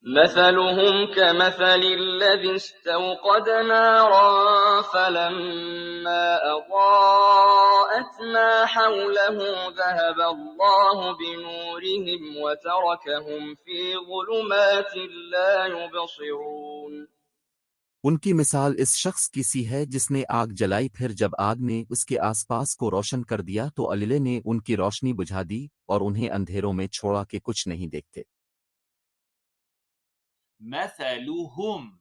مثلهم كمثل الذي استوقد نارا فلما أضاءت ما حوله ذهب الله بنورهم وتركهم في ظلمات لا يبصرون। उनकी मिसाल इस शख्स की सी है जिसने आग जलाई, फिर जब आग ने उसके आसपास को रोशन कर दिया तो अल्लाह ने उनकी रोशनी बुझा दी और उन्हें अंधेरों में छोड़ा के कुछ नहीं देखते। مثلهم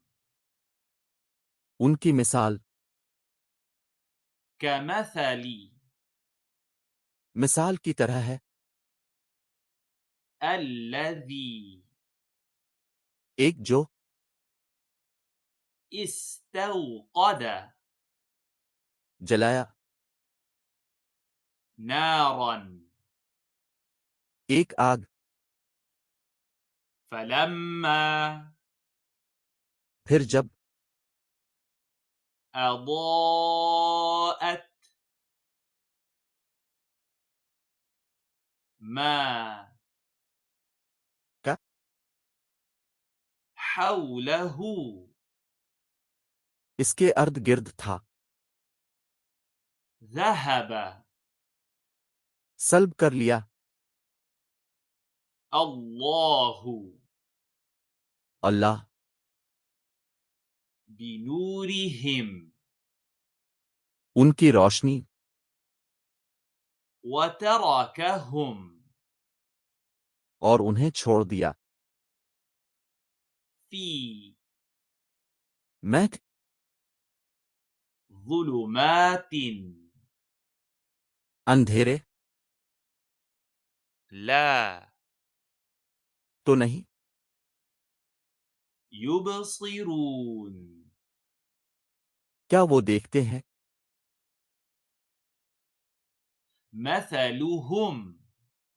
उनकी मिसाल كمثل मिसाल की तरह है। الذي एक जो استوقد जलाया, نارا एक आग, فلما फिर जब أضاءت ما का حوله इसके अर्ध गिर्द था, ذهب सल्ब कर लिया, الله अल्लाह بنورهم उनकी रोशनी وتركهم और उन्हें छोड़ दिया। في मैं ظلمات अंधेरे لا तो नहीं, يبصرون क्या वो देखते हैं? مثلهم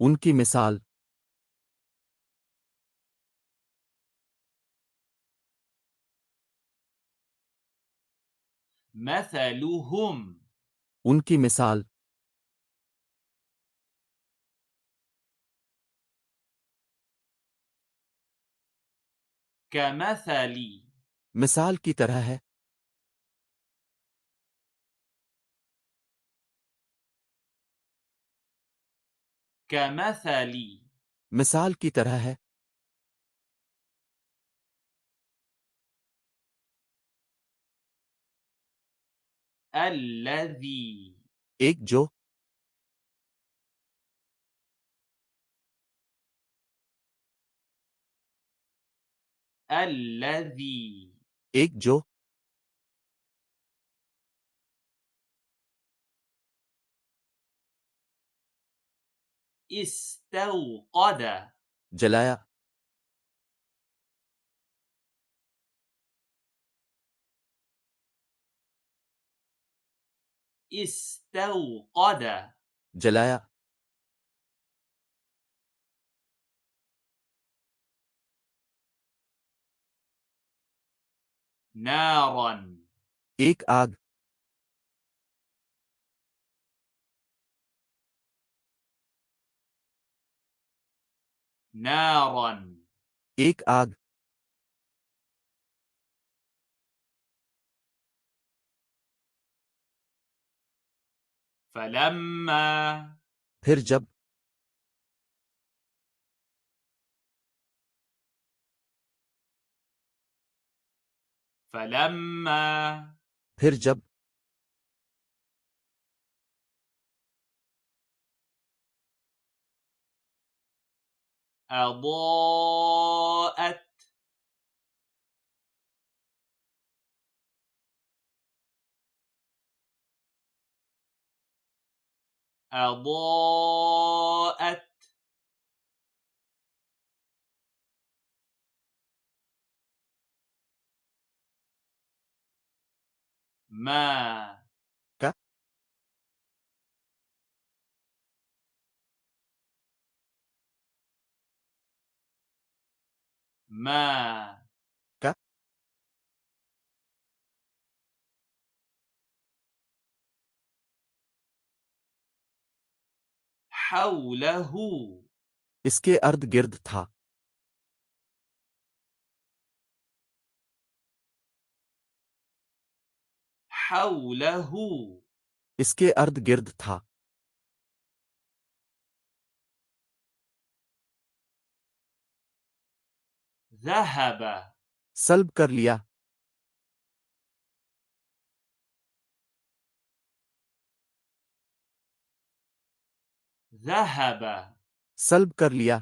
उनकी मिसाल مثلهم उनकी मिसाल كمثل मिसाल की तरह है। كمثل मिसाल की तरह है। الذي एक जो الذي एक जो استوقد जलाया, استوقد जलाया, نارا एक आग, نارا एक आग, فلما फिर जब فلما फिर जब أضاءت أضاءت ما का ما का حوله इसके अर्ध गिर्द था, حوله इसके अर्द गिर्द था। ذهب सल्ब कर लिया। ذهب सल्ब कर लिया।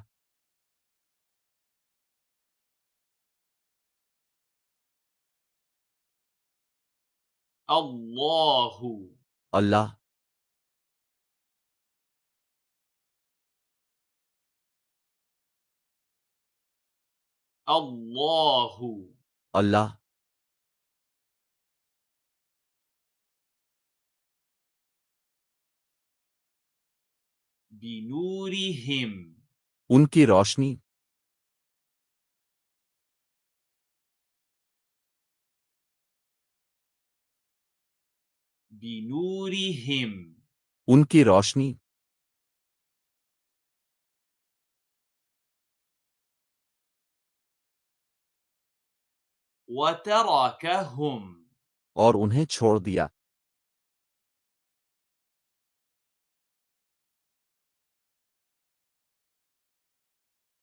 الله अल्लाह। الله अल्लाह। بنورهم उनकी रोशनी। بنورهم उनकी रोशनी। وتركهم और उन्हें छोड़ दिया।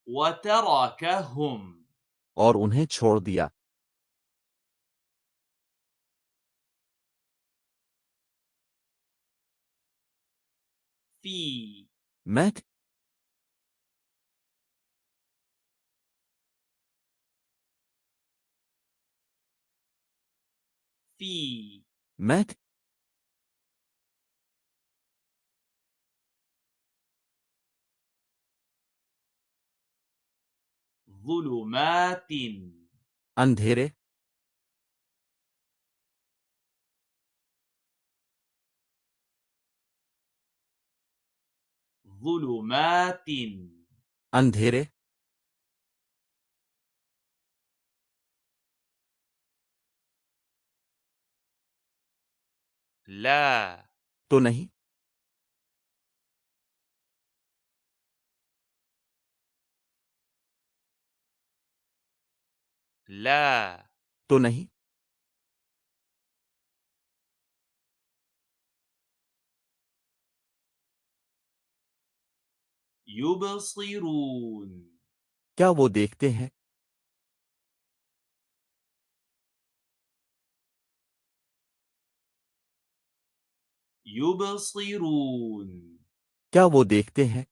وتركهم और उन्हें छोड़ दिया। في मैं في मैं ظلمات अंधेरे। ظلمات अंधेरे। لا तो नहीं। لا तो नहीं। يبصرون क्या वो देखते हैं? يبصرون क्या वो देखते हैं?